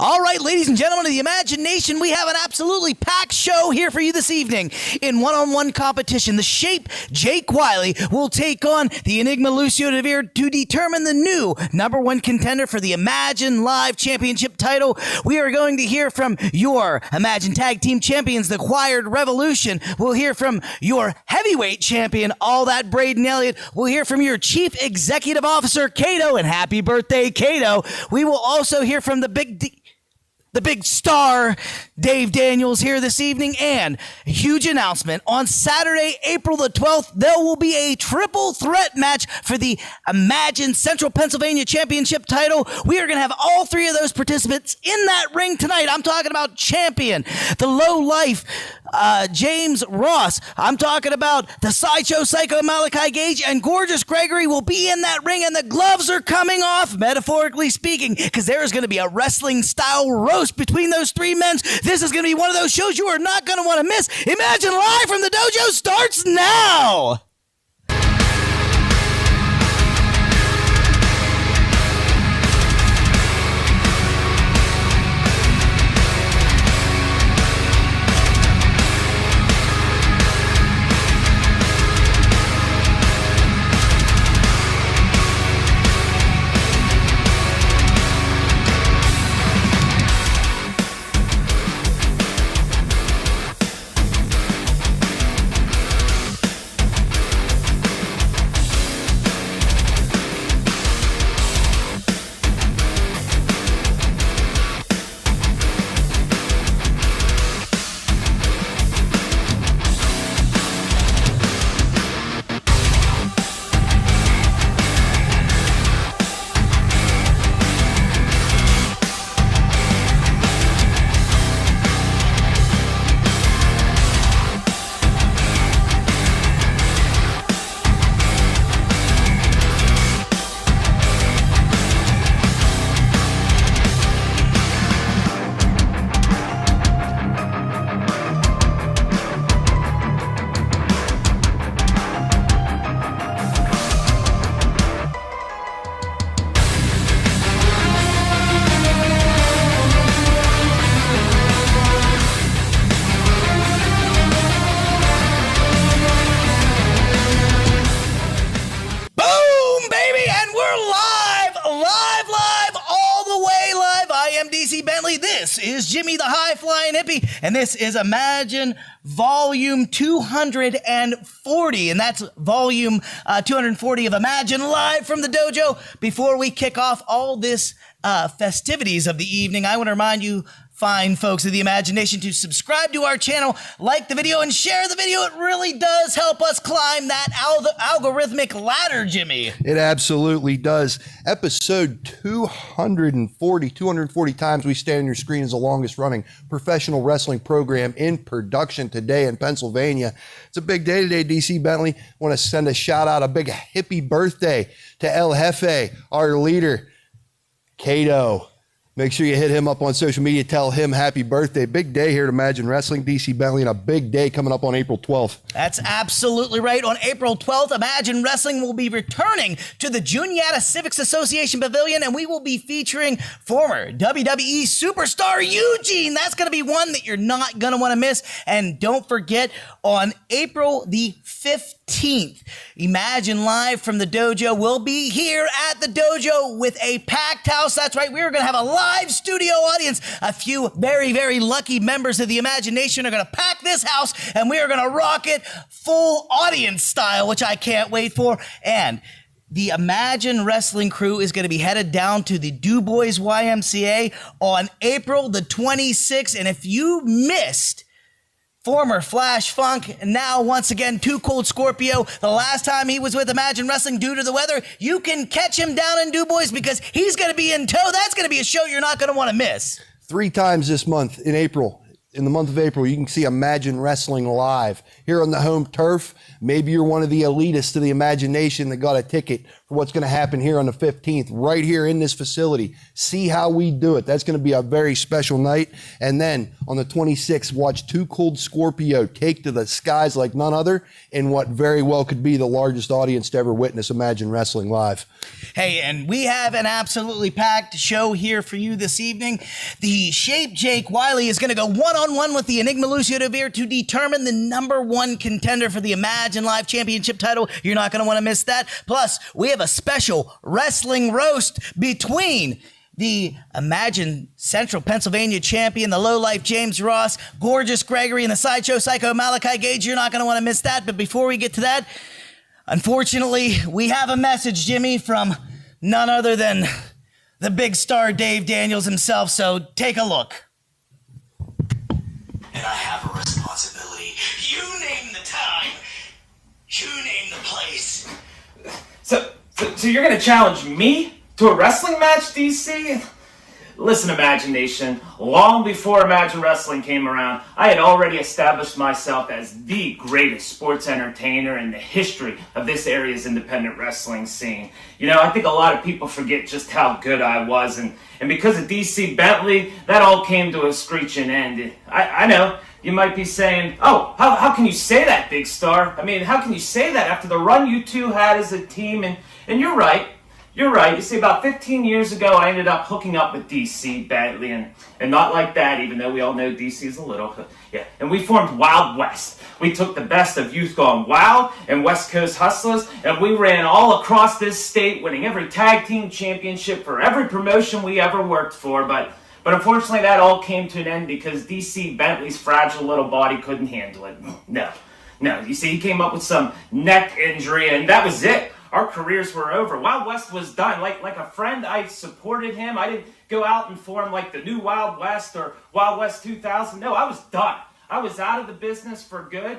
All right, ladies and gentlemen of the Imagination, we have an absolutely packed show here for you this evening. In one-on-one competition, the Shape Jake Wiley will take on the Enigma Lucio DeVere to determine the new #1 contender for the Imagine Live Championship title. We are going to hear from your Imagine Tag Team Champions, the Acquired Revolution. We'll hear from your heavyweight champion, All That Braden Elliott. We'll hear from your Chief Executive Officer, Kato, and happy birthday, Kato. We will also hear from the big star, Dave Daniels, here this evening, and a huge announcement. On Saturday, April the 12th, there will be a triple threat match for the Imagine Central Pennsylvania Championship title. We are going to have all three of those participants in that ring tonight. I'm talking about Champion, the Low Life, James Ross. I'm talking about the Sideshow Psycho Malachi Gage, and Gorgeous Gregory will be in that ring, and the gloves are coming off, metaphorically speaking, because there is going to be a wrestling-style roast between those three men. This is going to be one of those shows you are not going to want to miss. Imagine Live from the Dojo starts now. This is Jimmy the High Flying Hippie, and this is Imagine Volume 240, and that's Volume 240 of Imagine Live from the Dojo. Before we kick off all this festivities of the evening, I want to remind you, fine folks of the Imagination, to subscribe to our channel, like the video, and share the video. It really does help us climb that algorithmic ladder, Jimmy. It absolutely does. Episode 240 times we stand on your screen is the longest running professional wrestling program in production today in Pennsylvania. It's a big day today, DC Bentley. Want to send a shout out, a big hippie birthday to El Jefe, our leader, Kato. Make sure you hit him up on social media. Tell him happy birthday. Big day here at Imagine Wrestling, DC Bentley, and a big day coming up on April 12th. That's absolutely right. On April 12th, Imagine Wrestling will be returning to the Juniata Civics Association Pavilion, and we will be featuring former WWE superstar Eugene. That's going to be one that you're not going to want to miss. And don't forget, on April the 15th, Imagine Live from the Dojo will be here at the Dojo with a packed house. That's right. We're going to have a live studio audience. A few very, very lucky members of the Imagination are going to pack this house, and we are going to rock it full audience style, which I can't wait for. And the Imagine Wrestling crew is going to be headed down to the Du Bois YMCA on April the 26th. And if you missed former Flash Funk, and now once again Too Cold Scorpio, the last time he was with Imagine Wrestling due to the weather, you can catch him down in Du Bois because he's going to be in tow. That's going to be a show you're not going to want to miss. 3 times this month in April. In the month of April, you can see Imagine Wrestling live here on the home turf. Maybe you're one of the elitists to the Imagination that got a ticket for what's going to happen here on the 15th, right here in this facility. See how we do it. That's going to be a very special night. And then on the 26th, watch Too Cold Scorpio take to the skies like none other in what very well could be the largest audience to ever witness Imagine Wrestling live. Hey, and we have an absolutely packed show here for you this evening. The Shape Jake Wiley is going to go one-on-one with the Enigma Lucio DeVere to determine the #1 contender for the Imagine Live Championship title. You're not going to want to miss that. Plus, we have a special wrestling roast between the Imagine Central Pennsylvania champion, the lowlife James Ross, Gorgeous Gregory, and the Sideshow Psycho Malachi Gage. You're not going to want to miss that. But before we get to that, unfortunately, we have a message, Jimmy, from none other than the big star Dave Daniels himself. So take a look. And I have a responsibility. You name the time. You name the place. So you're gonna challenge me to a wrestling match, DC? Listen, Imagination, long before Imagine Wrestling came around, I had already established myself as the greatest sports entertainer in the history of this area's independent wrestling scene. You know, I think a lot of people forget just how good I was, and because of DC Bentley, that all came to a screeching end. I know, you might be saying, oh, how can you say that, Big Star? I mean, how can you say that after the run you two had as a team? And you're right. You're right. You see, about 15 years ago, I ended up hooking up with DC Bentley, and not like that, even though we all know DC is a little. Yeah, and we formed Wild West. We took the best of Youth Gone Wild and West Coast Hustlers, and we ran all across this state, winning every tag team championship for every promotion we ever worked for. But unfortunately, that all came to an end because DC Bentley's fragile little body couldn't handle it. No. You see, he came up with some neck injury, and that was it. Our careers were over. Wild West was done. Like a friend, I supported him. I didn't go out and form like the new Wild West or Wild West 2000. No, I was done. I was out of the business for good.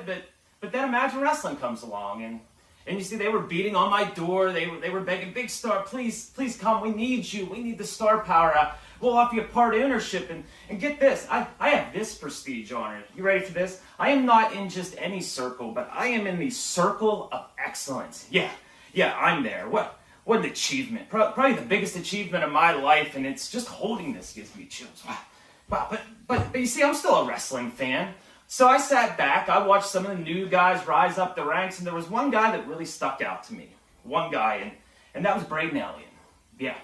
But then Imagine Wrestling comes along, and you see, they were beating on my door. They were begging, Big Star, please come. We need you. We need the star power. We'll offer you part ownership. And get this, I have this prestige honor. You ready for this? I am not in just any circle, but I am in the circle of excellence. Yeah, I'm there. What an achievement. Probably the biggest achievement of my life, and it's just holding this gives me chills. Wow. But you see, I'm still a wrestling fan. So I sat back, I watched some of the new guys rise up the ranks, and there was one guy that really stuck out to me. One guy, and that was Braden Elliott. Yeah,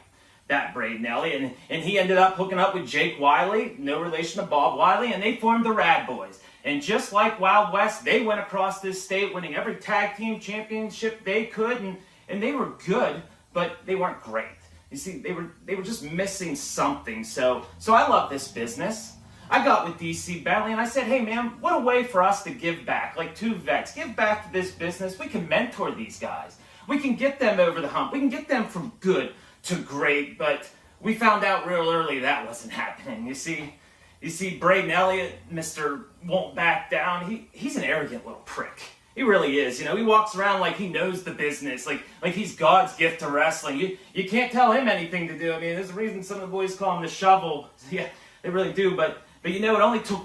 that Braden Elliott. And he ended up hooking up with Jake Wiley, no relation to Bob Wiley, and they formed the Rad Boys. And just like Wild West, they went across this state winning every tag team championship they could, and they were good, but they weren't great. You see, they were just missing something. So I love this business. I got with DC Bentley and I said, hey man, what a way for us to give back, like two vets, give back to this business. We can mentor these guys. We can get them over the hump. We can get them from good to great, but we found out real early that wasn't happening. You see, Braden Elliott, Mr. Won't Back Down, he's an arrogant little prick. He really is. You know, he walks around like he knows the business, like he's God's gift to wrestling. You can't tell him anything to do. I mean, there's a reason some of the boys call him the shovel. Yeah, they really do. But you know, it only took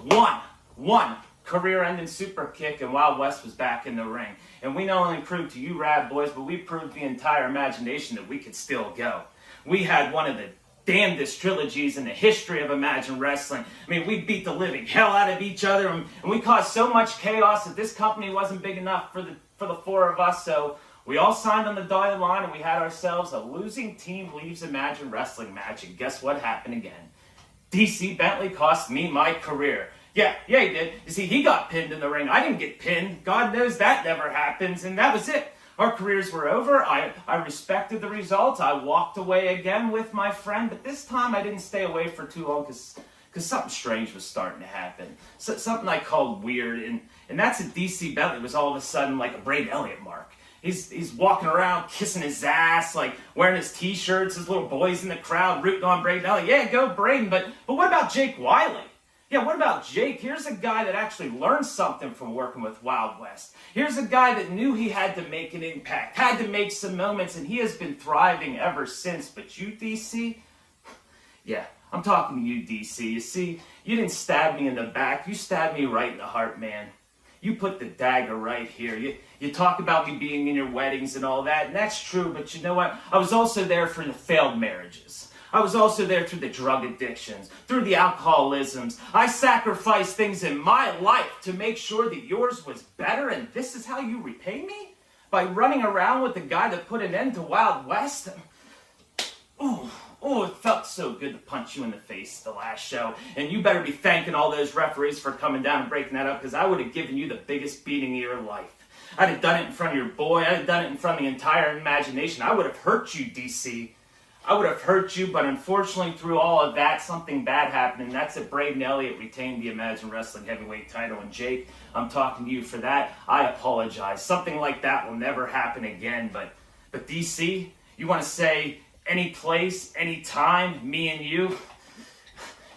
one career-ending super kick, and Wild West was back in the ring. And we not only proved to you Rad Boys, but we proved the entire Imagination that we could still go. We had one of the damnedest trilogies in the history of Imagine Wrestling. I mean, we beat the living hell out of each other, and we caused so much chaos that this company wasn't big enough for the four of us. So we all signed on the dotted line, and we had ourselves a losing team leaves Imagine Wrestling match. And guess what happened again? DC Bentley cost me my career. Yeah, he did. You see, he got pinned in the ring. I didn't get pinned. God knows that never happens, and that was it. Our careers were over. I respected the results. I walked away again with my friend, but this time I didn't stay away for too long because something strange was starting to happen. So, something I called weird, and that's a DC Bentley was all of a sudden like a Braden Elliott mark. He's walking around kissing his ass, like wearing his t-shirts, his little boys in the crowd rooting on Braden Elliott. Yeah, go Braden, but what about Jake Wiley? Yeah, what about Jake? Here's a guy that actually learned something from working with Wild West. Here's a guy that knew he had to make an impact, had to make some moments, and he has been thriving ever since. But you, DC? Yeah, I'm talking to you, DC. You see, you didn't stab me in the back. You stabbed me right in the heart, man. you put the dagger right here. You talk about me being in your weddings and all that, and that's true, but you know what? I was also there for the failed marriages. I was also there through the drug addictions, through the alcoholisms. I sacrificed things in my life to make sure that yours was better, and this is how you repay me? By running around with the guy that put an end to Wild West? Oh, it felt so good to punch you in the face the last show. And you better be thanking all those referees for coming down and breaking that up, because I would have given you the biggest beating of your life. I'd have done it in front of your boy. I'd have done it in front of the entire imagination. I would have hurt you, DC. I would have hurt you, but unfortunately through all of that, something bad happened, and that's that Braden Elliott retained the Imagine Wrestling Heavyweight title. And Jake, I'm talking to you for that. I apologize. Something like that will never happen again, but DC, you want to say any place, any time, me and you?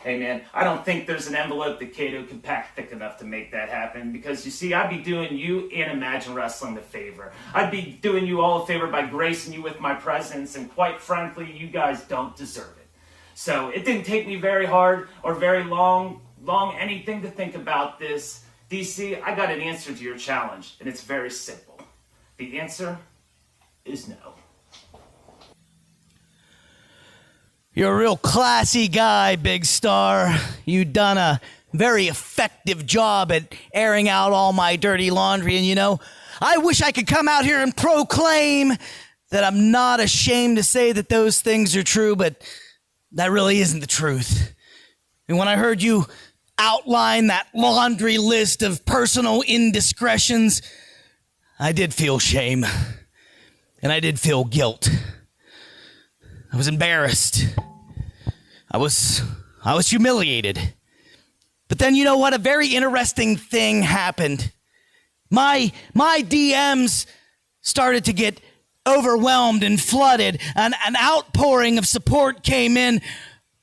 Hey man, I don't think there's an envelope that Kato can pack thick enough to make that happen, because you see, I'd be doing you and Imagine Wrestling the favor. I'd be doing you all a favor by gracing you with my presence, and quite frankly, you guys don't deserve it. So it didn't take me very hard or very long anything to think about this. DC, I got an answer to your challenge, and it's very simple. The answer is no. You're a real classy guy, Big Star. You done a very effective job at airing out all my dirty laundry. And you know, I wish I could come out here and proclaim that I'm not ashamed to say that those things are true, but that really isn't the truth. And when I heard you outline that laundry list of personal indiscretions, I did feel shame. And I did feel guilt. I was embarrassed. I was humiliated. But then, you know what? A very interesting thing happened. My DMs started to get overwhelmed and flooded. An outpouring of support came in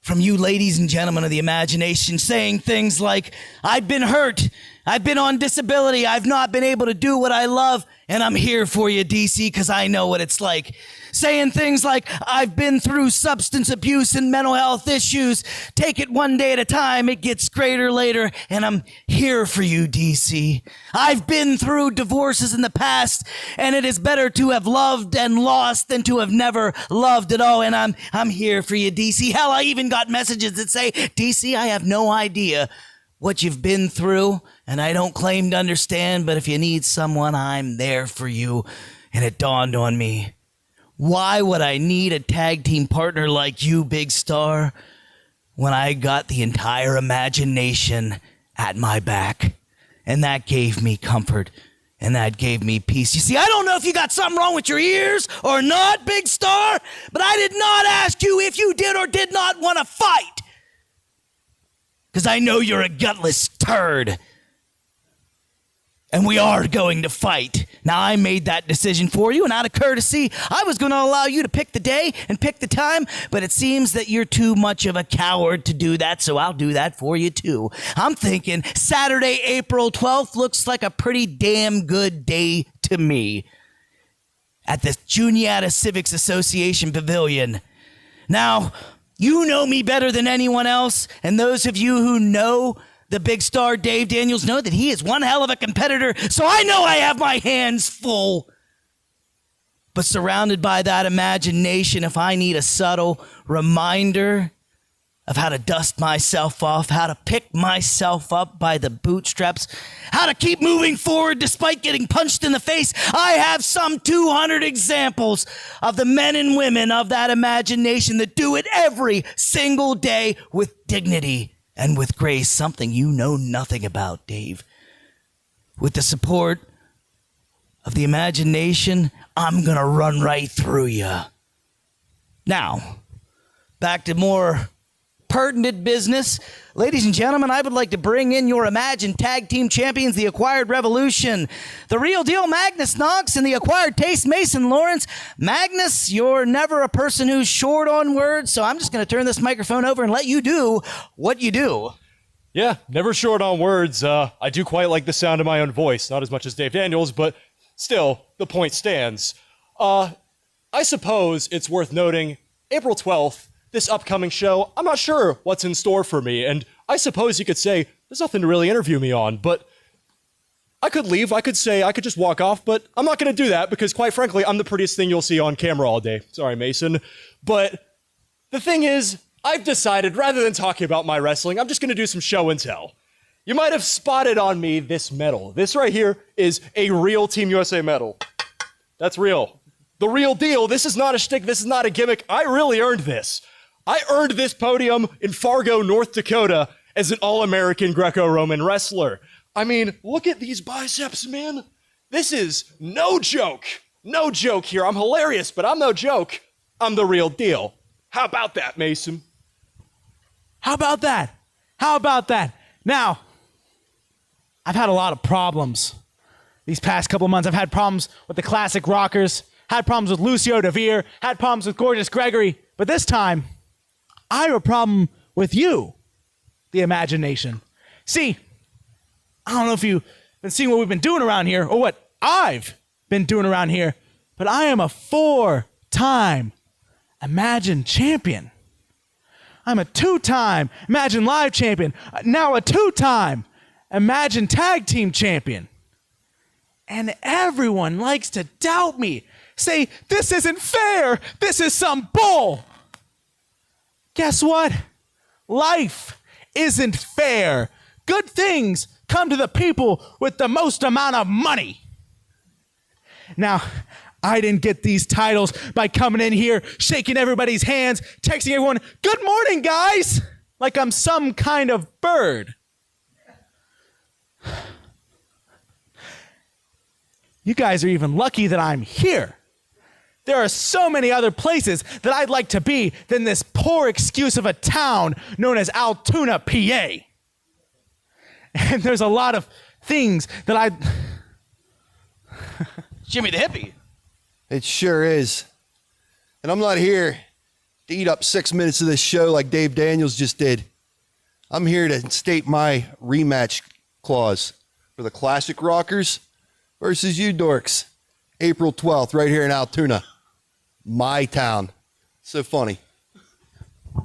from you ladies and gentlemen of the imagination, saying things like, I've been hurt. I've been on disability. I've not been able to do what I love. And I'm here for you, DC, because I know what it's like. Saying things like, I've been through substance abuse and mental health issues. Take it one day at a time. It gets greater later. And I'm here for you, DC. I've been through divorces in the past, and it is better to have loved and lost than to have never loved at all. And I'm here for you, DC. Hell, I even got messages that say, DC, I have no idea what you've been through, and I don't claim to understand, but if you need someone, I'm there for you. And it dawned on me, why would I need a tag team partner like you, Big Star, when I got the entire imagination at my back? And that gave me comfort, and that gave me peace. You see, I don't know if you got something wrong with your ears or not, Big Star, but I did not ask you if you did or did not want to fight. Because I know you're a gutless turd. And we are going to fight. Now, I made that decision for you, and out of courtesy, I was going to allow you to pick the day and pick the time, but it seems that you're too much of a coward to do that, so I'll do that for you, too. I'm thinking Saturday, April 12th looks like a pretty damn good day to me at the Juniata Civics Association Pavilion. Now, you know me better than anyone else, and those of you who know the Big Star Dave Daniels know that he is one hell of a competitor, so I know I have my hands full. But surrounded by that imagination, if I need a subtle reminder of how to dust myself off, how to pick myself up by the bootstraps, how to keep moving forward despite getting punched in the face, I have some 200 examples of the men and women of that imagination that do it every single day with dignity and with grace, something you know nothing about, Dave. With the support of the imagination, I'm gonna run right through you. Now, back to more pertinent business. Ladies and gentlemen, I would like to bring in your Imagine Tag Team Champions, the Acquired Revolution. The Real Deal Magnus Knox and the Acquired Taste Mason Lawrence. Magnus, you're never a person who's short on words, so I'm just going to turn this microphone over and let you do what you do. Yeah, never short on words. I do quite like the sound of my own voice, not as much as Dave Daniels, but still, the point stands. I suppose it's worth noting, April 12th, this upcoming show, I'm not sure what's in store for me, and I suppose you could say there's nothing to really interview me on, but I could leave. I could just walk off, but I'm not going to do that because, quite frankly, I'm the prettiest thing you'll see on camera all day. Sorry, Mason. But the thing is, I've decided, rather than talking about my wrestling, I'm just going to do some show and tell. You might have spotted on me this medal. This right here is a real Team USA medal. That's real. The real deal. This is not a shtick. This is not a gimmick. I really earned this. I earned this podium in Fargo, North Dakota as an All-American Greco-Roman wrestler. I mean, look at these biceps, man. This is no joke. No joke here. I'm hilarious, but I'm no joke. I'm the real deal. How about that, Mason? How about that? How about that? Now, I've had a lot of problems these past couple of months. I've had problems with the Classic Rockers, had problems with Lucio DeVere, had problems with Gorgeous Gregory, but this time, I have a problem with you, the Imagination. See, I don't know if you've been seeing what we've been doing around here, or what I've been doing around here, but I am a 4-time Imagine champion. I'm a 2-time Imagine Live champion, now a 2-time Imagine Tag Team champion. And everyone likes to doubt me, say, this isn't fair, this is some bull. Guess what? Life isn't fair. Good things come to the people with the most amount of money. Now, I didn't get these titles by coming in here, shaking everybody's hands, texting everyone, good morning, guys, like I'm some kind of bird. You guys are even lucky that I'm here. There are so many other places that I'd like to be than this poor excuse of a town known as Altoona, PA. And there's a lot of things that I'd... Jimmy the Hippie. It sure is. And I'm not here to eat up 6 minutes of this show like Dave Daniels just did. I'm here to state my rematch clause for the Classic Rockers versus you dorks. April 12th, right here in Altoona. My town. So funny.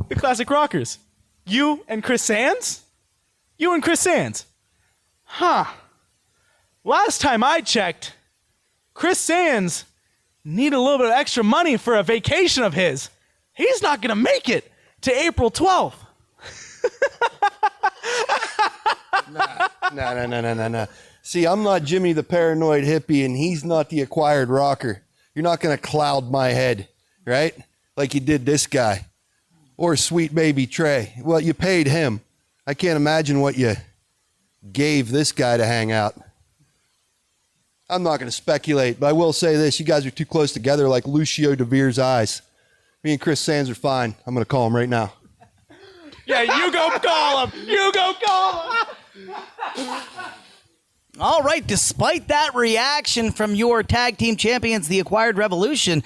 The Classic Rockers. You and Chris Sands? You and Chris Sands. Huh. Last time I checked, Chris Sands needed a little bit of extra money for a vacation of his. He's not going to make it to April 12th. No. See, I'm not Jimmy the Paranoid Hippie, and he's not the Acquired Rocker. You're not going to cloud my head, right? Like you did this guy. Or Sweet Baby Trey. Well, you paid him. I can't imagine what you gave this guy to hang out. I'm not going to speculate, but I will say this. You guys are too close together like Lucio DeVere's eyes. Me and Chris Sands are fine. I'm going to call him right now. Yeah, you go call him. You go call him. All right, despite that reaction from your tag team champions, the Acquired Revolution,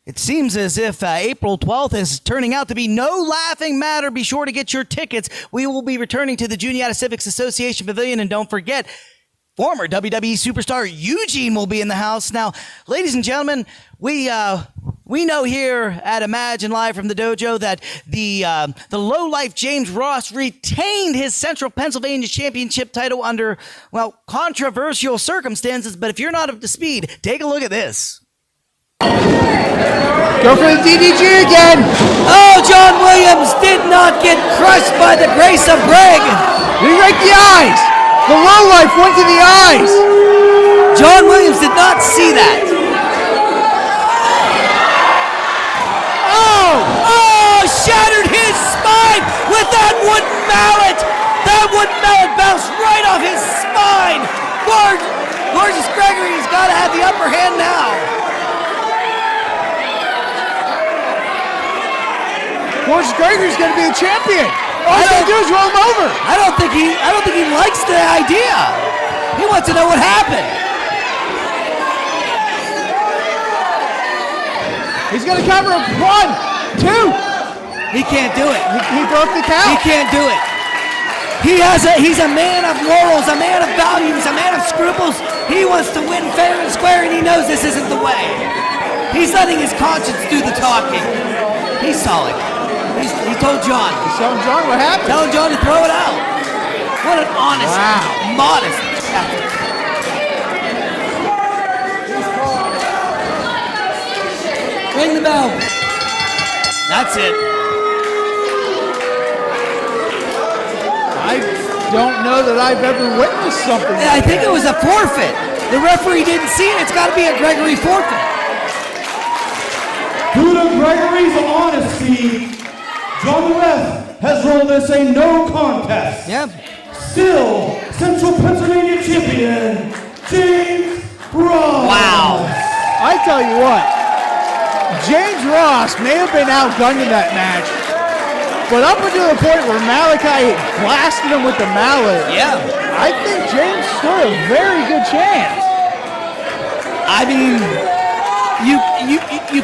it seems as if April 12th is turning out to be no laughing matter. Be sure to get your tickets. We will be returning to the Juniata Civics Association Pavilion, and don't forget, former WWE superstar Eugene will be in the house. Now, ladies and gentlemen, we know here at Imagine Live from the Dojo that the lowlife James Ross retained his Central Pennsylvania Championship title under, well, controversial circumstances. But if you're not up to speed, take a look at this. Go for the DDG again! Oh, John Williams did not get crushed by the grace of Greg. Right the eyes! The lowlife went to the eyes! John Williams did not see that. Oh, shattered his spine with that wooden mallet. That wooden mallet bounced right off his spine. Gorgeous Gregory's got to have the upper hand now. Gorgeous Gregory's going to be the champion. All he's going to do is roll him over. I don't think he likes the idea. He wants to know what happened. He's going to cover him. 1, 2. He can't do it. He broke the count. He can't do it. He's a man of morals, a man of values, a man of scruples. He wants to win fair and square, and he knows this isn't the way. He's letting his conscience do the talking. He saw it. He told John. He's telling John what happened. Telling John to throw it out. What an honest, modest effort. Ring the bell. That's it. I don't know that I've ever witnessed something I like think that. it was a forfeit. The referee didn't see it. It's got to be a Gregory forfeit. Due to Gregory's honesty, John the Ref has ruled this a no contest. Yeah. Still, Central Pennsylvania champion, James Ross. Wow. I tell you what, James Ross may have been outgunned in that match, but up until the point where Malachi blasted him with the mallet, Yeah. I think James stood a very good chance. I mean, you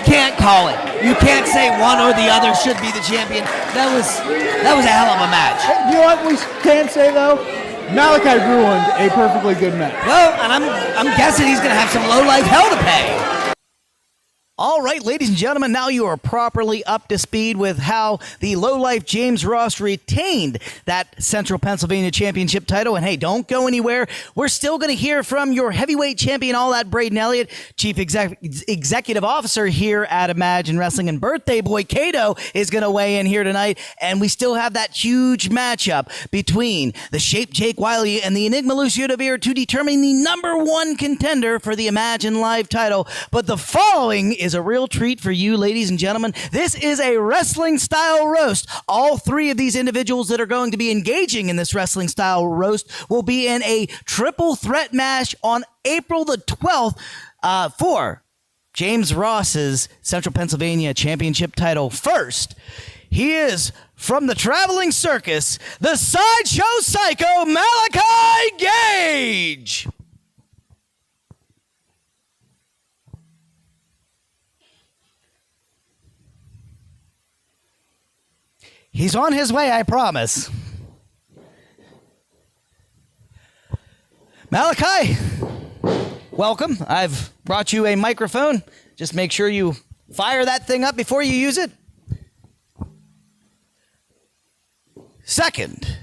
can't call it. You can't say one or the other should be the champion. That was a hell of a match. You know what we can say though? Malachi ruined a perfectly good match. Well, and I'm guessing he's going to have some low-life hell to pay. All right, ladies and gentlemen, now you are properly up to speed with how the lowlife James Ross retained that Central Pennsylvania Championship title. And hey, don't go anywhere. We're still going to hear from your heavyweight champion, all that Braden Elliott, Chief Executive Officer here at Imagine Wrestling, and birthday boy Kato is going to weigh in here tonight. And we still have that huge matchup between the Shape Jake Wiley and the Enigma Lucio DeVere to determine the #1 contender for the Imagine Live title. But the following is a real treat for you, ladies and gentlemen. This is a wrestling style roast. All three of these individuals that are going to be engaging in this wrestling style roast will be in a triple threat match on April the 12th for James Ross's Central Pennsylvania Championship title. First, he is from the traveling circus, the Sideshow Psycho, Malachi Gage. He's on his way, I promise. Malachi, welcome. I've brought you a microphone. Just make sure you fire that thing up before you use it. Second,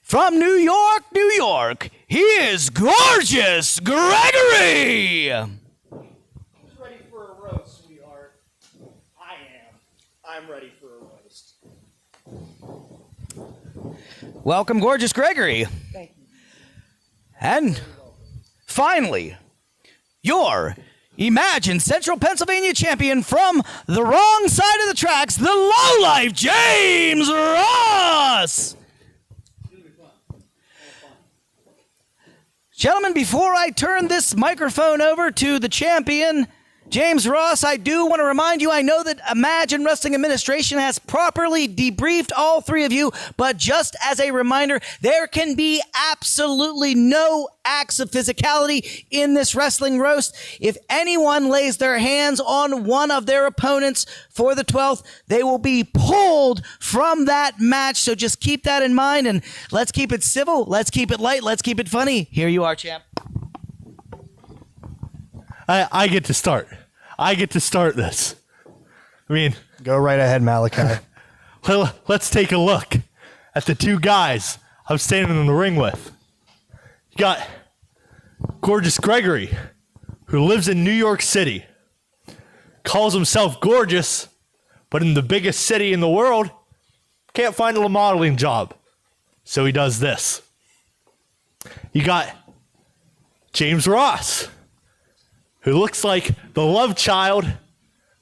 from New York, New York, he is Gorgeous Gregory. Who's ready for a roast, sweetheart? I am. I'm ready for a roast. Welcome, Gorgeous Gregory. Thank you. And finally, your Imagine Central Pennsylvania champion from the wrong side of the tracks, the lowlife James Ross. Gentlemen, before I turn this microphone over to the champion, James Ross, I do want to remind you, I know that Imagine Wrestling Administration has properly debriefed all three of you, but just as a reminder, there can be absolutely no acts of physicality in this wrestling roast. If anyone lays their hands on one of their opponents for the 12th, they will be pulled from that match. So just keep that in mind, and let's keep it civil, let's keep it light, let's keep it funny. Here you are, champ. I get to start. I get to start this. I mean, Go right ahead, Malachi. let's take a look at the two guys I'm standing in the ring with. You got Gorgeous Gregory, who lives in New York City, calls himself gorgeous, but in the biggest city in the world, can't find a modeling job. So he does this. You got James Ross, who looks like the love child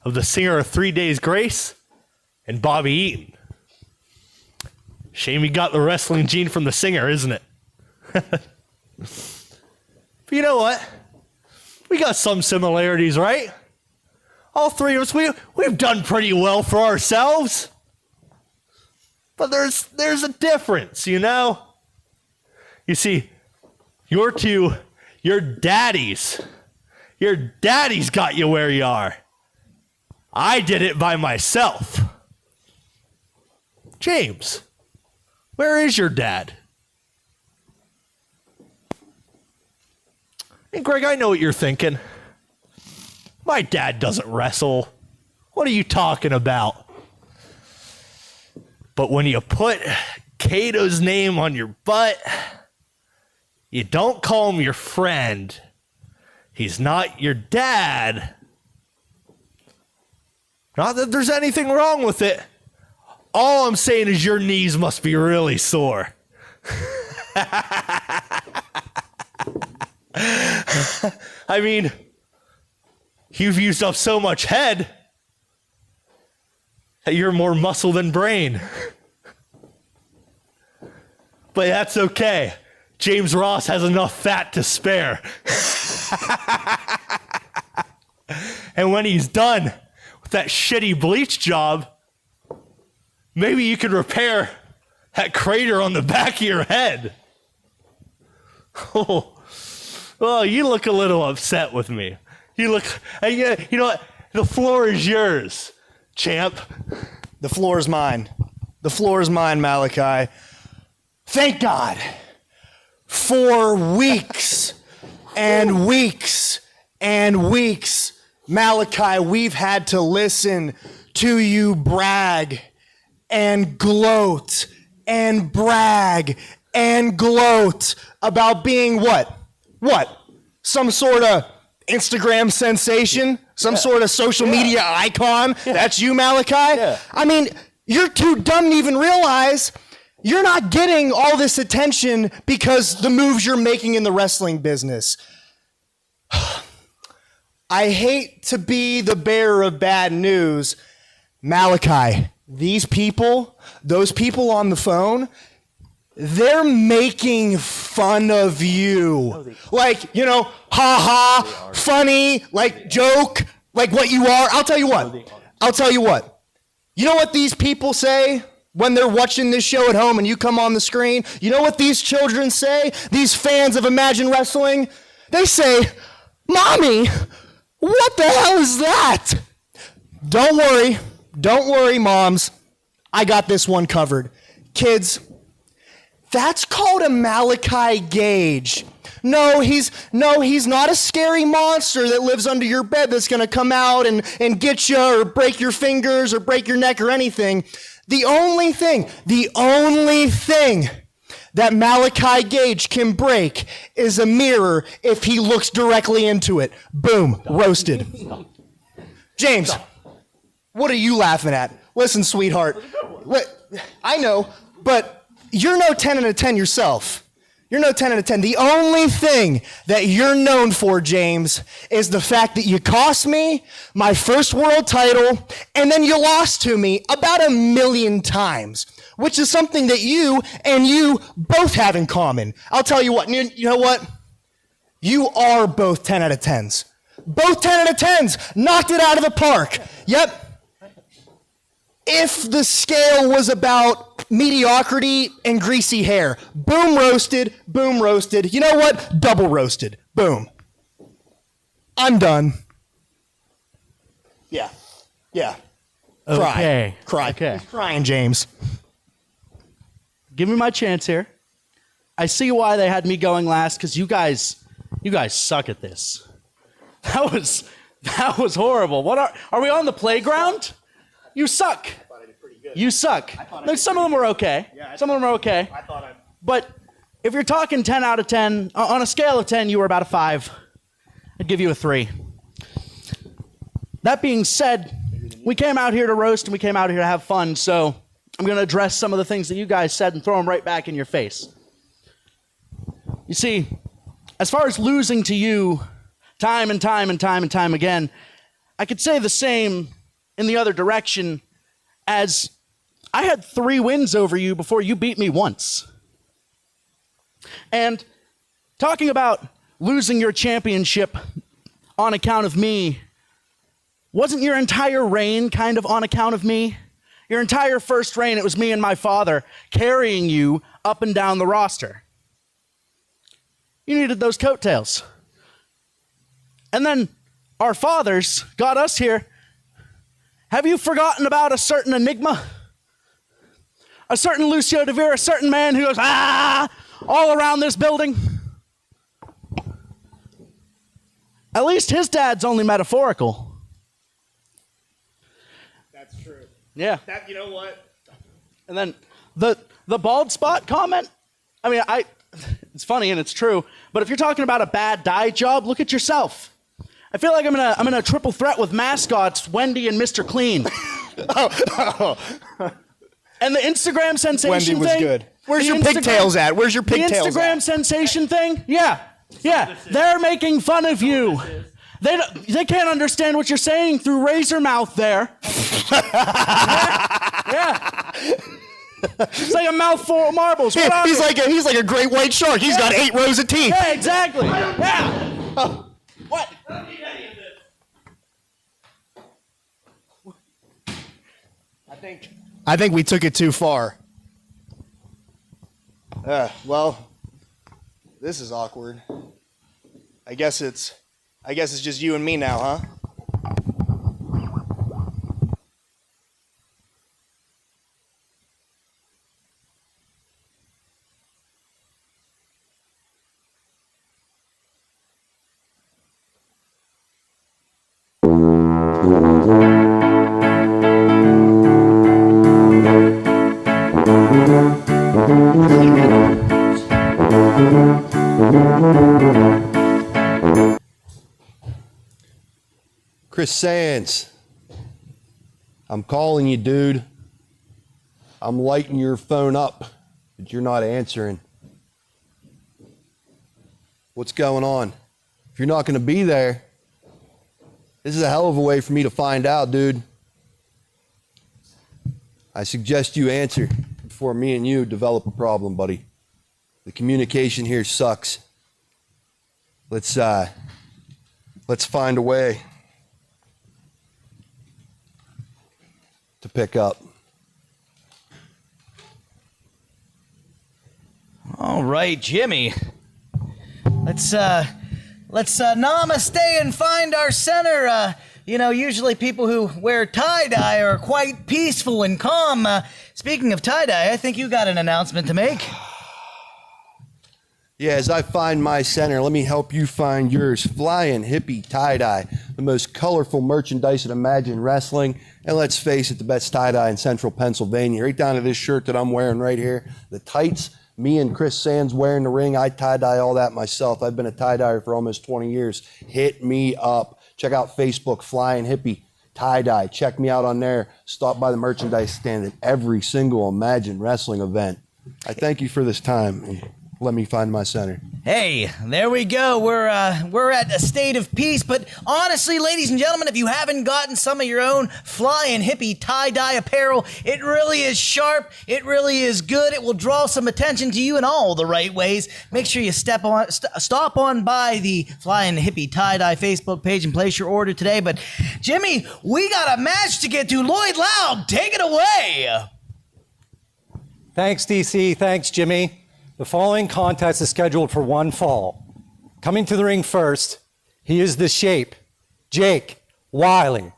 of the singer of 3 Days Grace and Bobby Eaton. Shame he got the wrestling gene from the singer, isn't it? But you know what? We got some similarities, right? All three of us, we've done pretty well for ourselves. But there's a difference, you know? You see, your daddies got you where you are. I did it by myself. James, where is your dad? And Greg, I know what you're thinking. My dad doesn't wrestle. What are you talking about? But when you put Kato's name on your butt, you don't call him your friend. He's not your dad. Not that there's anything wrong with it. All I'm saying is your knees must be really sore. I mean, you've used up so much head that you're more muscle than brain. But that's okay. James Ross has enough fat to spare. And when he's done with that shitty bleach job, maybe you could repair that crater on the back of your head. Oh, well, you look a little upset with me. You look, you know what? The floor is yours, champ. The floor is mine. The floor is mine, Malachi. Thank God. For weeks and weeks and weeks, Malachi, we've had to listen to you brag and gloat and brag and gloat about being what? What? Some sort of Instagram sensation? Some sort of social media icon? That's you, Malachi? I mean, you're too dumb to even realize you're not getting all this attention because the moves you're making in the wrestling business. I hate to be the bearer of bad news. Malachi, these people, those people on the phone, they're making fun of you. Like, you know, ha ha, funny, like joke, like what you are. I'll tell you what. You know what these people say when they're watching this show at home and you come on the screen? You know what these children say? These fans of Imagine Wrestling? They say, Mommy, what the hell is that? Don't worry, moms. I got this one covered. Kids, that's called a Malachi Gage. No, he's not a scary monster that lives under your bed that's gonna come out and get you or break your fingers or break your neck or anything. The only thing that Malachi Gage can break is a mirror if he looks directly into it. Boom, roasted. James, what are you laughing at? Listen, sweetheart, I know, but you're no 10 out of 10 yourself. You're no 10 out of 10. The only thing that you're known for, James, is the fact that you cost me my first world title and then you lost to me about 1 million times, which is something that you and you both have in common. I'll tell you what, you know what? You are both 10 out of 10s. Both 10 out of 10s. Knocked it out of the park. Yep. If the scale was about mediocrity and greasy hair, boom roasted, boom roasted. You know what? Double roasted. Boom. I'm done. Yeah. Cry. Okay. He's crying, James. Give me my chance here. I see why they had me going last, because you guys suck at this. That was horrible. What are we on the playground? You suck. You suck. Like, some of them were okay. Some of them are okay. But if you're talking 10 out of 10, on a scale of 10, you were about a 5. I'd give you a 3. That being said, we came out here to roast and we came out here to have fun, so I'm going to address some of the things that you guys said and throw them right back in your face. You see, as far as losing to you time and time again, I could say the same in the other direction, as I had 3 wins over you before you beat me once. And talking about losing your championship on account of me, wasn't your entire reign kind of on account of me? Your entire first reign, it was me and my father carrying you up and down the roster. You needed those coattails. And then our fathers got us here. Have you forgotten about a certain enigma? A certain Lucio DeVere, a certain man who goes, all around this building? At least his dad's only metaphorical. That's true. Yeah. You know what? And then the bald spot comment, I mean, it's funny and it's true, but if you're talking about a bad dye job, look at yourself. I feel like I'm in a triple threat with mascots, Wendy and Mr. Clean. And the Instagram sensation Wendy was thing. good. Where's The your Instagram- pigtails at? Where's your pigtails The Instagram at? sensation thing? Yeah. They're making fun of you. They can't understand what you're saying through razor mouth there. Yeah. It's like a mouthful of marbles. What are He's they? like a great white shark. He's got 8 rows of teeth. Yeah, exactly. Yeah. What? I think we took it too far. Well, this is awkward. I guess it's just you and me now, huh? Chris Sands, I'm calling you, dude. I'm lighting your phone up, but you're not answering. What's going on? If you're not going to be there, this is a hell of a way for me to find out, dude. I suggest you answer before me and you develop a problem, buddy. The communication here sucks. Let's find a way to pick up. All right, Jimmy. Let's namaste and find our center. Usually people who wear tie-dye are quite peaceful and calm. Speaking of tie-dye, I think you got an announcement to make. Yeah, as I find my center, let me help you find yours. Flying Hippie Tie-Dye, the most colorful merchandise in Imagine Wrestling. And let's face it, the best tie-dye in central Pennsylvania. Right down to this shirt that I'm wearing right here. The tights, me and Chris Sands wearing the ring. I tie-dye all that myself. I've been a tie-dyer for almost 20 years. Hit me up. Check out Facebook, Flying Hippie Tie-Dye. Check me out on there. Stop by the merchandise stand at every single Imagine Wrestling event. I thank you for this time. Let me find my center. Hey, there we go. We're at a state of peace. But honestly, ladies and gentlemen, if you haven't gotten some of your own Flying Hippie tie-dye apparel, it really is sharp. It really is good. It will draw some attention to you in all the right ways. Make sure you stop on by the Flying Hippie tie-dye Facebook page and place your order today. But Jimmy, we got a match to get to. Lloyd Loud, take it away. Thanks, DC. Thanks, Jimmy. The following contest is scheduled for one fall. Coming to the ring first, he is the Shape, Jake Wiley.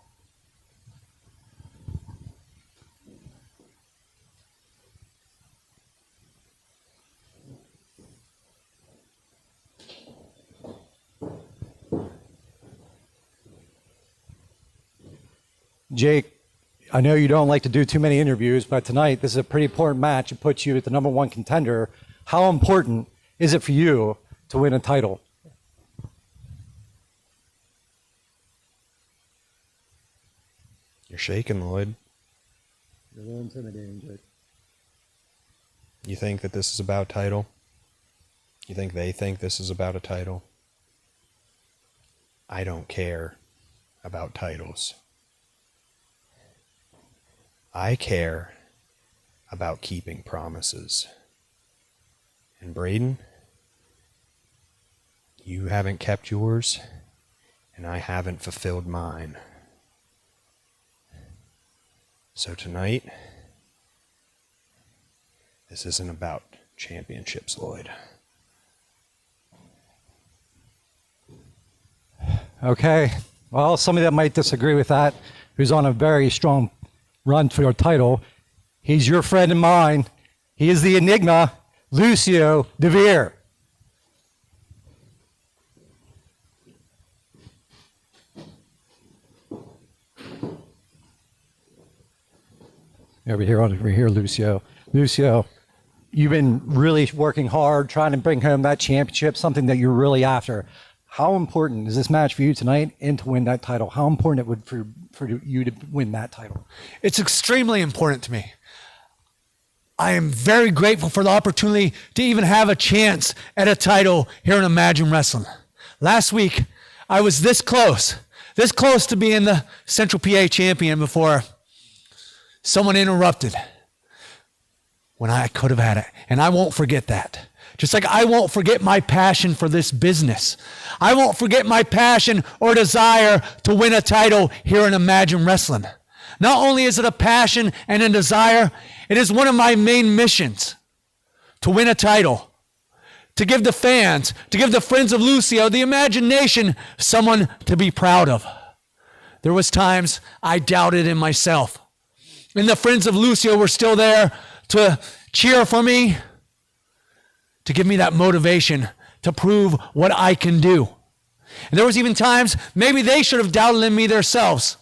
Jake, I know you don't like to do too many interviews, but tonight this is a pretty important match. It puts you at the #1 contender. How important is it for you to win a title? You're shaking, Lloyd. You're a little intimidating, Jake. You think that this is about title? You think they think this is about a title? I don't care about titles. I care about keeping promises. And Braden, you haven't kept yours, and I haven't fulfilled mine. So tonight, this isn't about championships, Lloyd. Okay, well, somebody that might disagree with that, who's on a very strong run for your title, he's your friend and mine. He is the Enigma, Lucio DeVere. Over here, Lucio. Lucio, you've been really working hard trying to bring home that championship, something that you're really after. how important is this match for you tonight and to win that title? How important it would for you to win that title? It's extremely important to me. I am very grateful for the opportunity to even have a chance at a title here in Imagine Wrestling. Last week, I was this close to being the Central PA champion before someone interrupted when I could have had it. And I won't forget that. Just like I won't forget my passion for this business. I won't forget my passion or desire to win a title here in Imagine Wrestling. Not only is it a passion and a desire, it is one of my main missions to win a title, to give the fans, to give the friends of Lucio, the imagination, someone to be proud of. There was times I doubted in myself. And the friends of Lucio were still there to cheer for me, to give me that motivation to prove what I can do. And there was even times maybe they should have doubted in me themselves.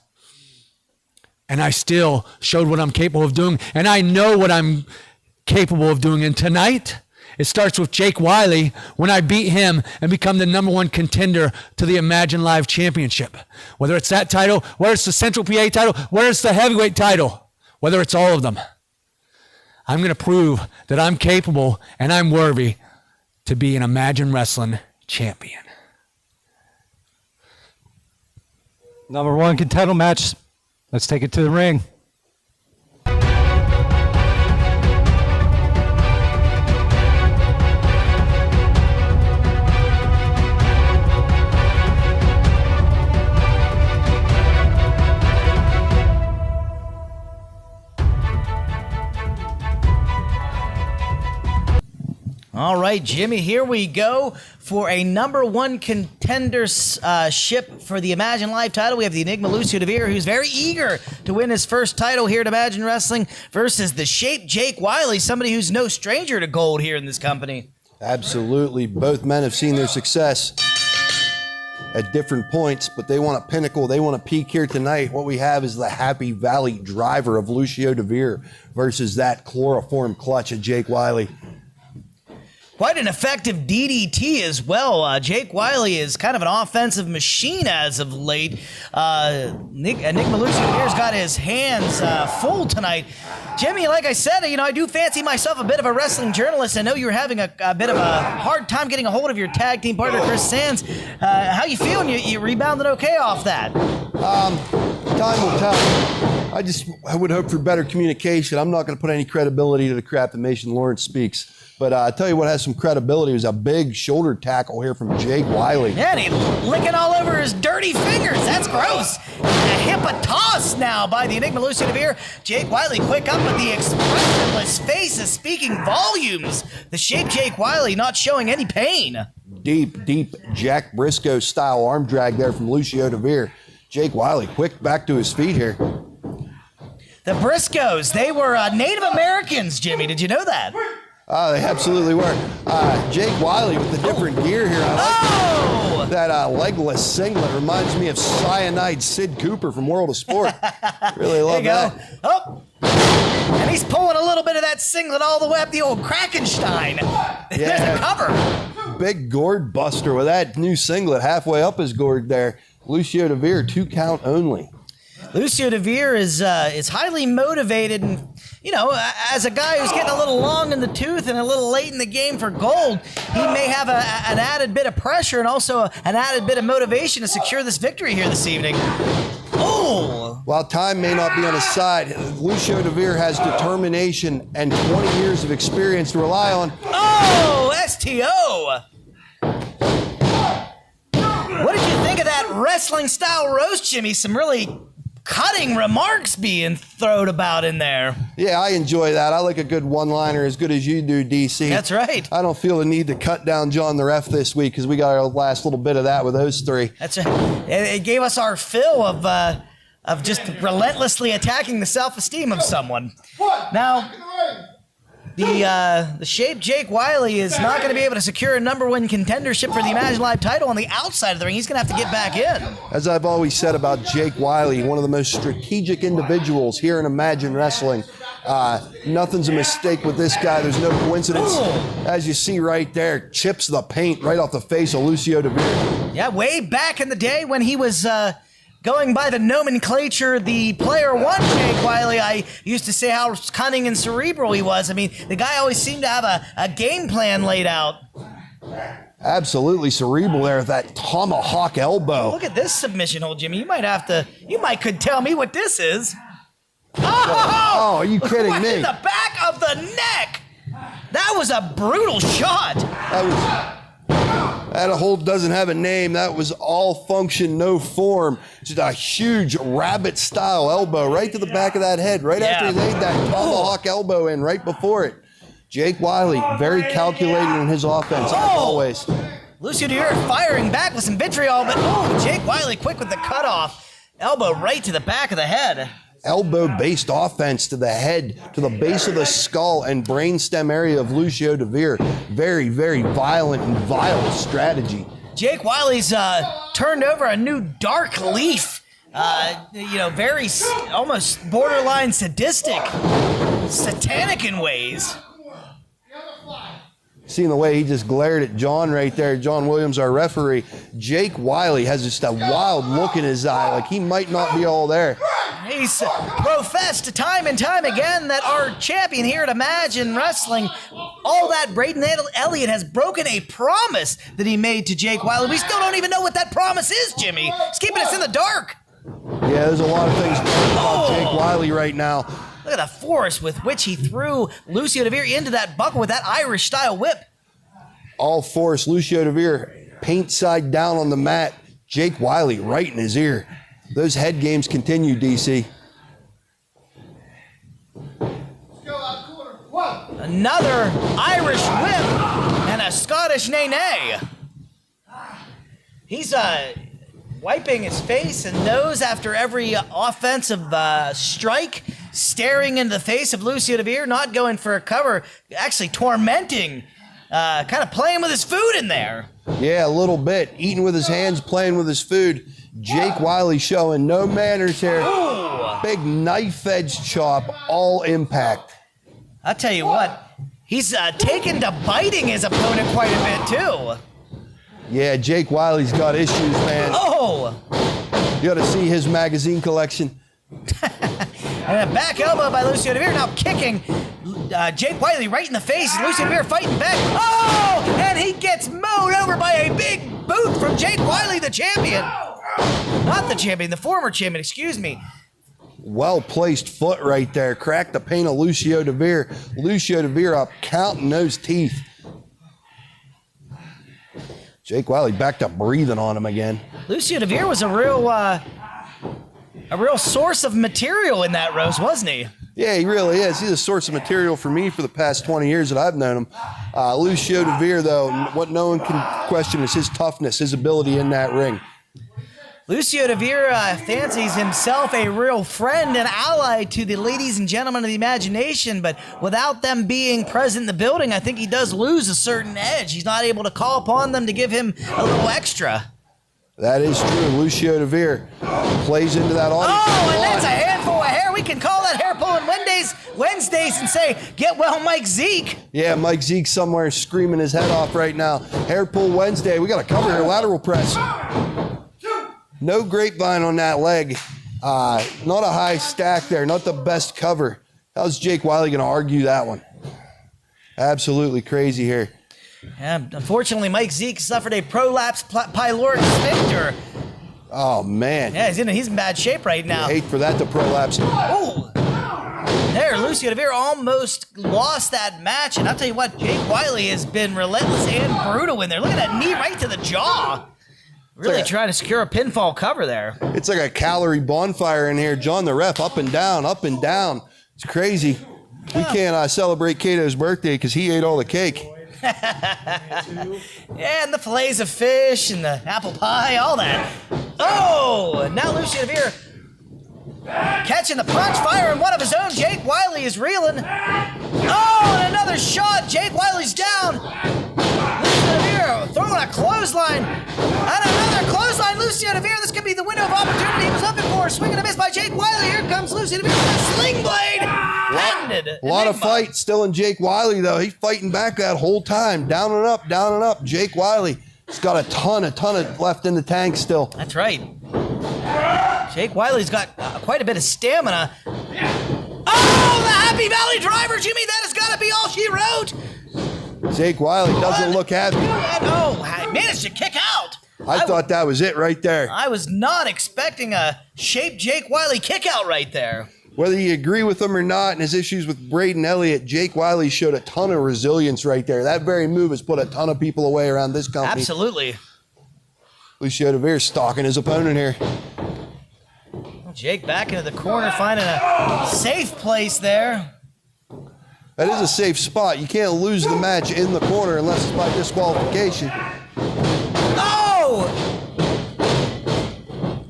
And I still showed what I'm capable of doing. And I know what I'm capable of doing. And tonight, it starts with Jake Wiley when I beat him and become the #1 contender to the Imagine Live Championship. Whether it's that title, whether it's the Central PA title, whether it's the heavyweight title, whether it's all of them. I'm going to prove that I'm capable and I'm worthy to be an Imagine Wrestling champion. #1 contender match. Let's take it to the ring. All right, Jimmy, here we go for a #1 contender ship for the Imagine Live title. We have the Enigma Lucio DeVere, who's very eager to win his first title here at Imagine Wrestling, versus the Shape Jake Wiley, somebody who's no stranger to gold here in this company. Absolutely. Both men have seen their success at different points, but they want a pinnacle. They want a peak here tonight. What we have is the Happy Valley driver of Lucio DeVere versus that chloroform clutch of Jake Wiley. Quite an effective DDT as well. Jake Wiley is kind of an offensive machine as of late. Enigma Lucio DeVere's got his hands full tonight. Jimmy, like I said, I do fancy myself a bit of a wrestling journalist. I know you're having a bit of a hard time getting a hold of your tag team partner, Chris Sands. How you feeling? You rebounded okay off that? Time will tell. I would hope for better communication. I'm not going to put any credibility to the crap that Mason Lawrence speaks. But I tell you what has some credibility was a big shoulder tackle here from Jake Wiley. Yeah, and he's licking all over his dirty fingers. That's gross. A hip a toss now by the Enigma Lucio DeVere. Jake Wiley quick up, but the expressionless face is speaking volumes. The Shape Jake Wiley not showing any pain. Deep Jack Briscoe style arm drag there from Lucio DeVere. Jake Wiley quick back to his feet here. The Briscoes, they were Native Americans, Jimmy. Did you know that? They absolutely were. Jake Wiley with the different gear here. I like that legless singlet. Reminds me of Cyanide Sid Cooper from World of Sport. Really love that. Oh, and he's pulling a little bit of that singlet all the way up the old Krakenstein. There's a cover. Big gourd buster with that new singlet halfway up his gourd there. Lucio DeVere, 2 count only. Lucio DeVere is highly motivated, and as a guy who's getting a little long in the tooth and a little late in the game for gold, he may have an added bit of pressure and also an added bit of motivation to secure this victory here this evening. Oh! While time may not be on his side, Lucio DeVere has determination and 20 years of experience to rely on. Oh! STO! What did you think of that wrestling style roast, Jimmy? Some really cutting remarks being thrown about in there. Yeah, I enjoy that. I like a good one-liner as good as you do, DC. That's right. I don't feel the need to cut down John the Ref this week because we got our last little bit of that with those 3. That's right. It gave us our fill of just relentlessly attacking the self-esteem of someone. Now, the Shape Jake Wiley is not going to be able to secure a #1 contendership for the Imagine Live title on the outside of the ring. He's going to have to get back in. As I've always said about Jake Wiley, one of the most strategic individuals here in Imagine Wrestling. Nothing's a mistake with this guy. There's no coincidence. As you see right there, chips the paint right off the face of Lucio DeVere. Yeah, way back in the day when he was going by the nomenclature, the player one, Jake Wiley, I used to say how cunning and cerebral he was. I mean, the guy always seemed to have a game plan laid out. Absolutely cerebral there with that tomahawk elbow. Look at this submission hold, Jimmy. You might could tell me what this is. Oh, are you kidding Right me? in the back of the neck. That was a brutal shot. That hold doesn't have a name. That was all function, no form. Just a huge rabbit-style elbow right to the back of that head, right after he laid that tomahawk elbow in right before it. Jake Wiley, very calculated in his offense, as always. Lucio Dier firing back with some vitriol, but Jake Wiley quick with the cutoff. Elbow right to the back of the head. Elbow-based offense to the head, to the base of the skull and brainstem area of Lucio Devere. Very, very violent and vile strategy. Jake Wiley's turned over a new dark leaf. Very almost borderline sadistic, satanic in ways. Seeing the way he just glared at John right there, John Williams, our referee. Jake Wiley has just a wild look in his eye, like he might not be all there. He's professed time and time again that our champion here at Imagine Wrestling, all that Braden Elliott has broken a promise that he made to Jake Wiley. We still don't even know what that promise is, Jimmy. He's keeping us in the dark. Yeah, there's a lot of things about Jake Wiley right now. Look at the force with which he threw Lucio Devere into that buckle with that Irish-style whip. All force, Lucio Devere paint side down on the mat. Jake Wiley right in his ear. Those head games continue, DC. Another Irish whip and a Scottish nay-nay. He's wiping his face and nose after every offensive strike, staring into the face of Lucio Devere, not going for a cover, actually tormenting, kind of playing with his food in there. Yeah, a little bit. Eating with his hands, playing with his food. Jake Wiley showing no manners here. Ooh. Big knife edge chop, all impact. I'll tell you what, he's taken to biting his opponent quite a bit too. Yeah, Jake Wiley's got issues, man. Oh! You got to see his magazine collection. And a back elbow by Lucio Devere, now kicking Jake Wiley right in the face. Lucio Devere fighting back. Oh! And he gets mowed over by a big boot from Jake Wiley, the champion. Not the champion, the former champion, excuse me. Well-placed foot right there. Cracked the paint of Lucio Devere. Lucio Devere up, counting those teeth. Jake Wiley back to breathing on him again. Lucio Devere was a real source of material in that roast, wasn't he? Yeah, he really is. He's a source of material for me for the past 20 years that I've known him. Lucio Devere, though, what no one can question is his toughness, his ability in that ring. Lucio Devere fancies himself a real friend and ally to the ladies and gentlemen of the imagination, but without them being present in the building, I think he does lose a certain edge. He's not able to call upon them to give him a little extra. That is true. Lucio Devere plays into that audience. Oh, and that's a handful of hair. We can call that hair pulling Wednesdays and say, get well, Mike Zeke. Yeah, Mike Zeke somewhere screaming his head off right now. Hair pull Wednesday. We got to cover here. Lateral press. No grapevine on that leg. Not a high stack there. Not the best cover. How's Jake Wiley going to argue that one? Absolutely crazy here. Yeah, unfortunately, Mike Zeke suffered a prolapse pyloric sphincter. Oh, man. Yeah, he's in bad shape right now. I hate for that to prolapse. Oh! There, Lucio Devere almost lost that match, and I'll tell you what, Jake Wiley has been relentless and brutal in there. Look at that knee right to the jaw. Really trying to secure a pinfall cover there. It's like a calorie bonfire in here. John the ref, up and down, up and down. It's crazy. We can't celebrate Cato's birthday because he ate all the cake. And the fillets of fish and the apple pie, all that. Oh, now Lucio Devere catching the punch, firing one of his own. Jake Wiley is reeling. Oh, and another shot. Jake Wiley's down. Lucio Devere throwing a clothesline. And another clothesline. Lucio Devere, this could be the window of opportunity he was looking for. Swinging a miss by Jake Wiley. Here comes Lucio Devere with a sling blade. A lot of fight still in Jake Wiley, though. He's fighting back that whole time. Down and up, down and up. Jake Wiley He's got a ton of left in the tank still. That's right. Jake Wiley's got quite a bit of stamina. Oh, the Happy Valley driver, Jimmy. That has got to be all she wrote. Jake Wiley doesn't look happy. Oh, I managed to kick out. I thought that was it right there. I was not expecting a Shape Jake Wiley kick out right there. Whether you agree with him or not and his issues with Braden Elliott, Jake Wiley showed a ton of resilience right there. That very move has put a ton of people away around this company. Absolutely. Lucio DeVere stalking his opponent here. Jake back into the corner, finding a safe place there. That is a safe spot. You can't lose the match in the corner unless it's by disqualification. Oh!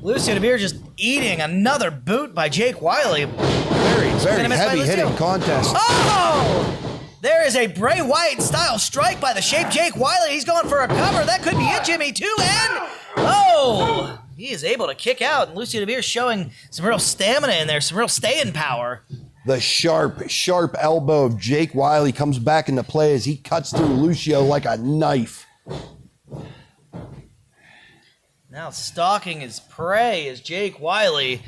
Lucio DeVere just eating another boot by Jake Wiley. Very heavy-hitting contest. Oh! There is a Bray Wyatt style strike by the Shape Jake Wiley. He's going for a cover. That could be it, Jimmy, too. And oh! He is able to kick out. And Lucio DeVere showing some real stamina in there, some real staying power. The sharp elbow of Jake Wiley comes back into play as he cuts through Lucio like a knife. Now stalking his prey is Jake Wiley.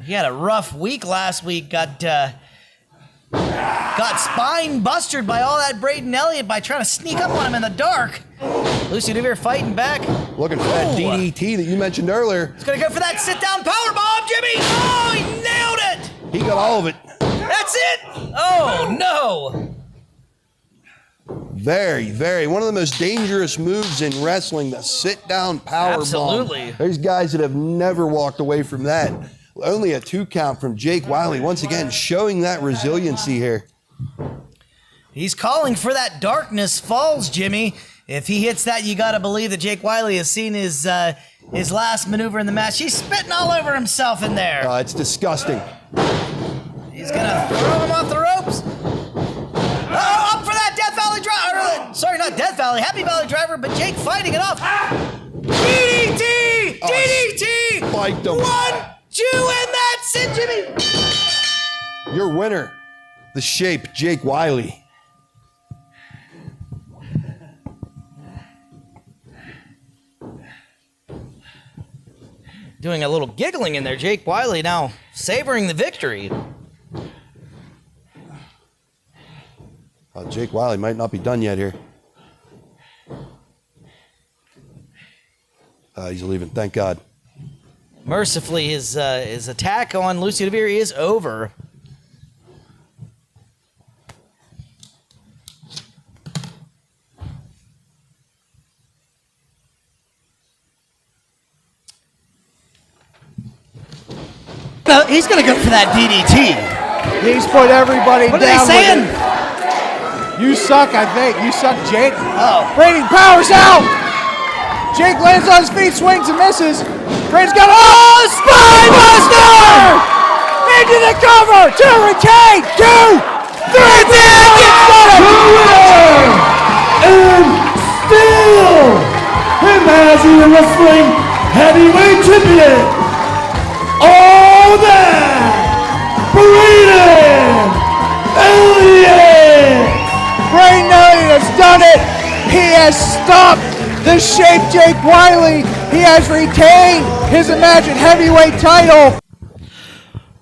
He had a rough week last week. Got spine busted by all that Braden Elliott by trying to sneak up on him in the dark. Lucio DeVere fighting back. Looking for that DDT that you mentioned earlier. He's going to go for that sit-down powerbomb, Jimmy. Oh, he nailed it. He got all of it. That's it. Oh, no. Very. One of the most dangerous moves in wrestling, the sit-down powerbomb. Absolutely. There's guys that have never walked away from that. Only a 2 count from Jake Wiley. Once again, showing that resiliency here. He's calling for that Darkness Falls, Jimmy. If he hits that, you got to believe that Jake Wiley has seen his last maneuver in the match. He's spitting all over himself in there. It's disgusting. He's going to throw him off the ropes. Oh, up for that Death Valley driver. Sorry, not Death Valley, Happy Valley driver, but Jake fighting it off. DDT! DDT! Spiked him. 1, 2, and that's it, Jimmy. Your winner, the Shape, Jake Wiley. Doing a little giggling in there, Jake Wiley now savoring the victory. Jake Wiley might not be done yet here. He's leaving, thank God. Mercifully, his attack on Lucio DeVere is over. He's going to go for that DDT. He's put everybody What down. are they saying? You suck, I think. You suck, Jake. Oh. Brady powers out. Jake lands on his feet, swings and misses. Brady's got spine buster! Into the cover to retain. 2, 3, And still, Imagine Wrestling Heavyweight Champion. All that Braden Elliott! Braden Elliott has done it. He has stopped the Shape Jake Wiley. He has retained his Imagine Heavyweight title.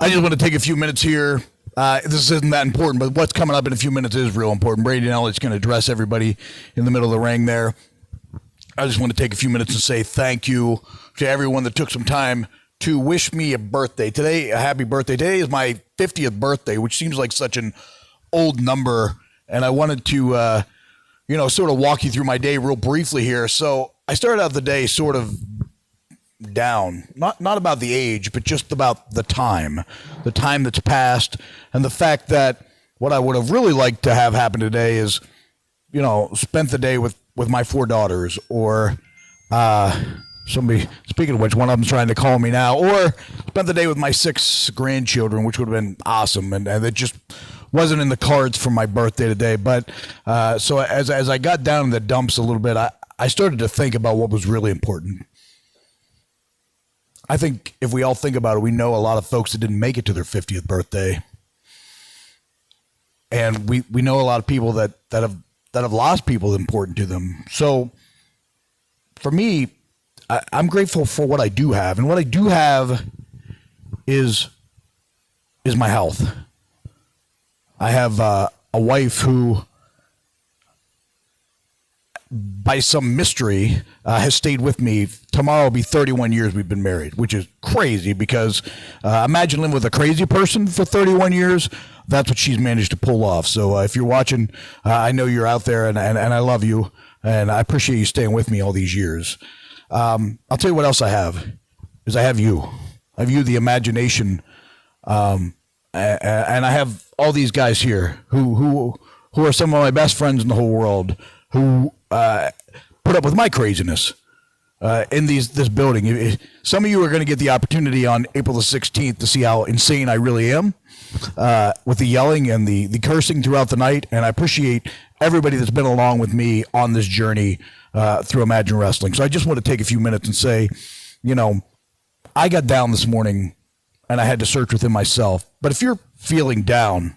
I just want to take a few minutes here. This isn't that important, but what's coming up in a few minutes is real important. Braden Elliott's going to address everybody in the middle of the ring there. I just want to take a few minutes and say thank you to everyone that took some time to wish me a birthday. Today, a happy birthday. Today is my 50th birthday, which seems like such an old number. And I wanted to, sort of walk you through my day real briefly here. So I started out the day sort of down, not about the age, but just about the time that's passed, and the fact that what I would have really liked to have happen today is, spent the day with my 4 daughters, or somebody, speaking of which, one of them's trying to call me now, or spent the day with my 6 grandchildren, which would have been awesome, and it just wasn't in the cards for my birthday today. But so as I got down in the dumps a little bit, I started to think about what was really important. I think if we all think about it, we know a lot of folks that didn't make it to their 50th birthday. And we know a lot of people that have that have lost people important to them. So for me, I'm grateful for what I do have, and what I do have is my health. I have a wife who, by some mystery, has stayed with me. Tomorrow will be 31 years we've been married, which is crazy because imagine living with a crazy person for 31 years. That's what she's managed to pull off. So if you're watching, I know you're out there, and I love you, and I appreciate you staying with me all these years. I'll tell you what else I have, is I have you. I have you, the imagination, and I have all these guys here who are some of my best friends in the whole world, who put up with my craziness in this building. Some of you are going to get the opportunity on April the 16th to see how insane I really am, with the yelling and the cursing throughout the night. And I appreciate everybody that's been along with me on this journey through Imagine Wrestling. So I just want to take a few minutes and say, I got down this morning and I had to search within myself. But if you're feeling down,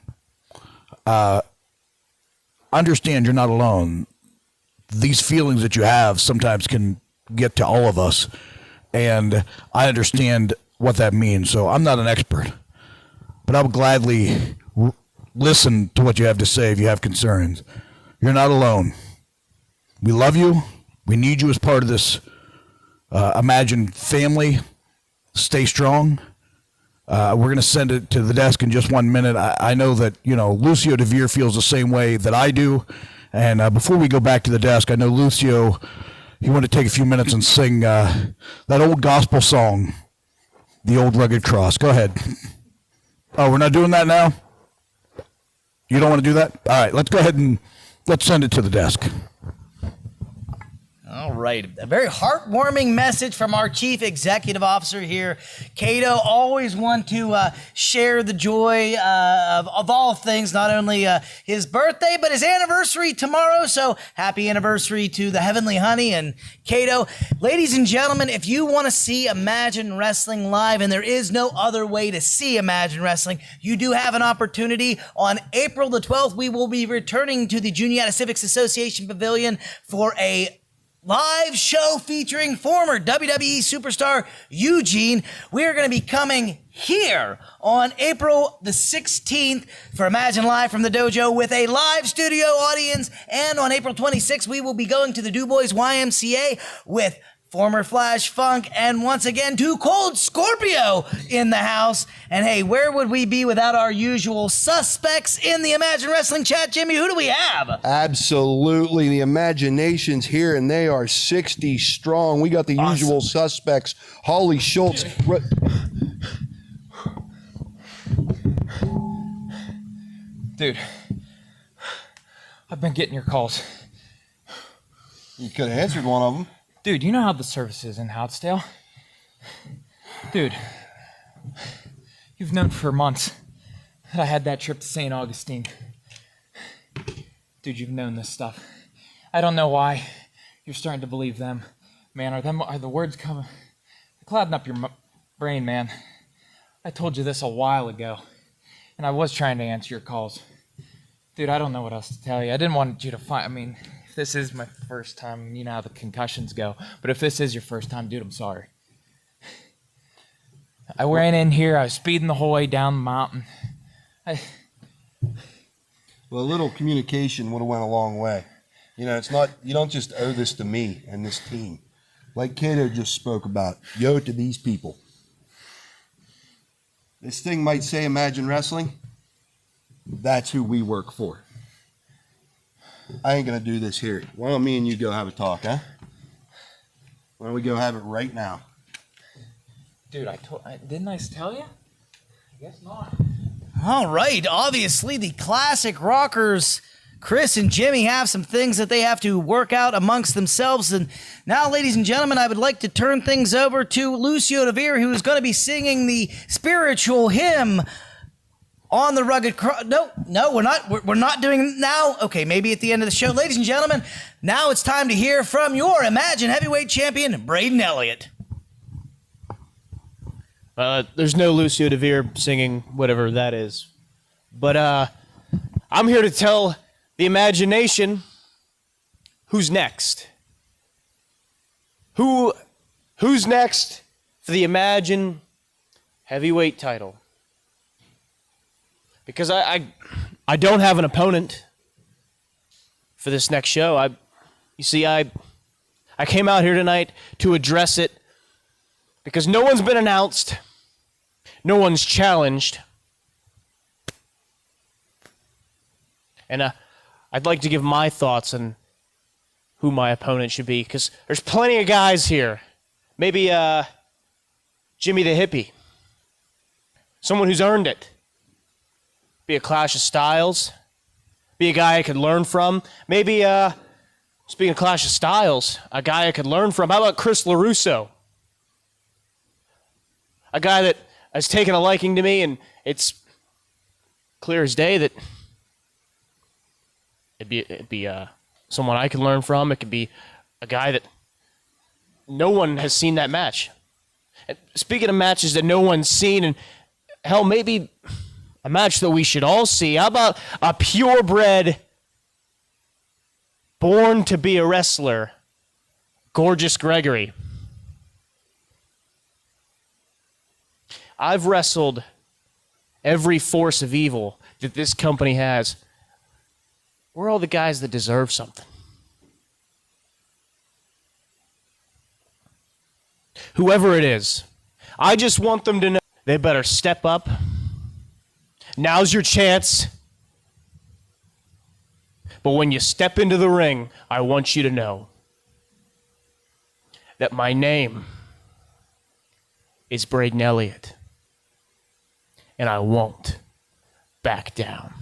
understand you're not alone. These feelings that you have sometimes can get to all of us, and I understand what that means. So I'm not an expert, but I will gladly listen to what you have to say if you have concerns. You're not alone. We love you. We need you as part of this Imagine family. Stay strong. We're going to send it to the desk in just 1 minute. I know that, Lucio DeVere feels the same way that I do. And before we go back to the desk, I know Lucio, he wanted to take a few minutes and sing that old gospel song, The Old Rugged Cross. Go ahead. Oh, we're not doing that now? You don't want to do that? All right, let's go ahead and let's send it to the desk. All right. A very heartwarming message from our Chief Executive Officer here. Cato, always want to share the joy of all things, not only his birthday, but his anniversary tomorrow. So happy anniversary to the Heavenly Honey and Cato. Ladies and gentlemen, if you want to see Imagine Wrestling live, and there is no other way to see Imagine Wrestling, you do have an opportunity. On April the 12th, we will be returning to the Juniata Civics Association Pavilion for a live show featuring former WWE superstar Eugene. We're going to be coming here on April the 16th for Imagine Live from the Dojo with a live studio audience. And on April 26th, we will be going to the Du Bois YMCA with former Flash Funk, and once again, Too Cold Scorpio in the house. And hey, where would we be without our usual suspects in the Imagine Wrestling chat, Jimmy? Who do we have? Absolutely. The Imagination's here, and they are 60 strong. We got the usual suspects. Holly Schultz. Dude, I've been getting your calls. You could have answered one of them. Dude, you know how the service is in Houtsdale? Dude, you've known for months that I had that trip to St. Augustine. Dude, you've known this stuff. I don't know why you're starting to believe them. Man, are the words coming? Clouding up your brain, man. I told you this a while ago, and I was trying to answer your calls. Dude, I don't know what else to tell you. I didn't want you to find, if this is my first time, you know how the concussions go. But if this is your first time, dude, I'm sorry. I ran in here. I was speeding the whole way down the mountain. Well, a little communication would have went a long way. It's not, you don't just owe this to me and this team. Like Cato just spoke about, you owe it to these people. This thing might say Imagine Wrestling. That's who we work for. I ain't going to do this here. Why don't me and you go have a talk, huh? Why don't we go have it right now? Dude, didn't I tell you? I guess not. All right. Obviously, the classic rockers, Chris and Jimmy, have some things that they have to work out amongst themselves. And now, ladies and gentlemen, I would like to turn things over to Lucio DeVere, who is going to be singing the spiritual hymn on the Rugged Cross. No, we're not. We're not doing it now. Okay, maybe at the end of the show. Ladies and gentlemen, now it's time to hear from your Imagine Heavyweight Champion, Braden Elliott. There's no Lucio DeVere singing whatever that is. But I'm here to tell the Imagination who's next? Who's next for the Imagine heavyweight title? Because I don't have an opponent for this next show. I came out here tonight to address it because no one's been announced, no one's challenged, and I'd like to give my thoughts on who my opponent should be, because there's plenty of guys here. Maybe Jimmy the Hippie, someone who's earned it. Be a Clash of Styles, be a guy I could learn from. Maybe, speaking of Clash of Styles, a guy I could learn from. How about Chris LaRusso? A guy that has taken a liking to me, and it's clear as day that it'd be someone I could learn from. It could be a guy that no one has seen that match. And speaking of matches that no one's seen, and hell, maybe a match that we should all see. How about a purebred, born to be a wrestler, Gorgeous Gregory? I've wrestled every force of evil that this company has. We're all the guys that deserve something. Whoever it is, I just want them to know they better step up. Now's your chance. But when you step into the ring, I want you to know that my name is Braden Elliott, and I won't back down.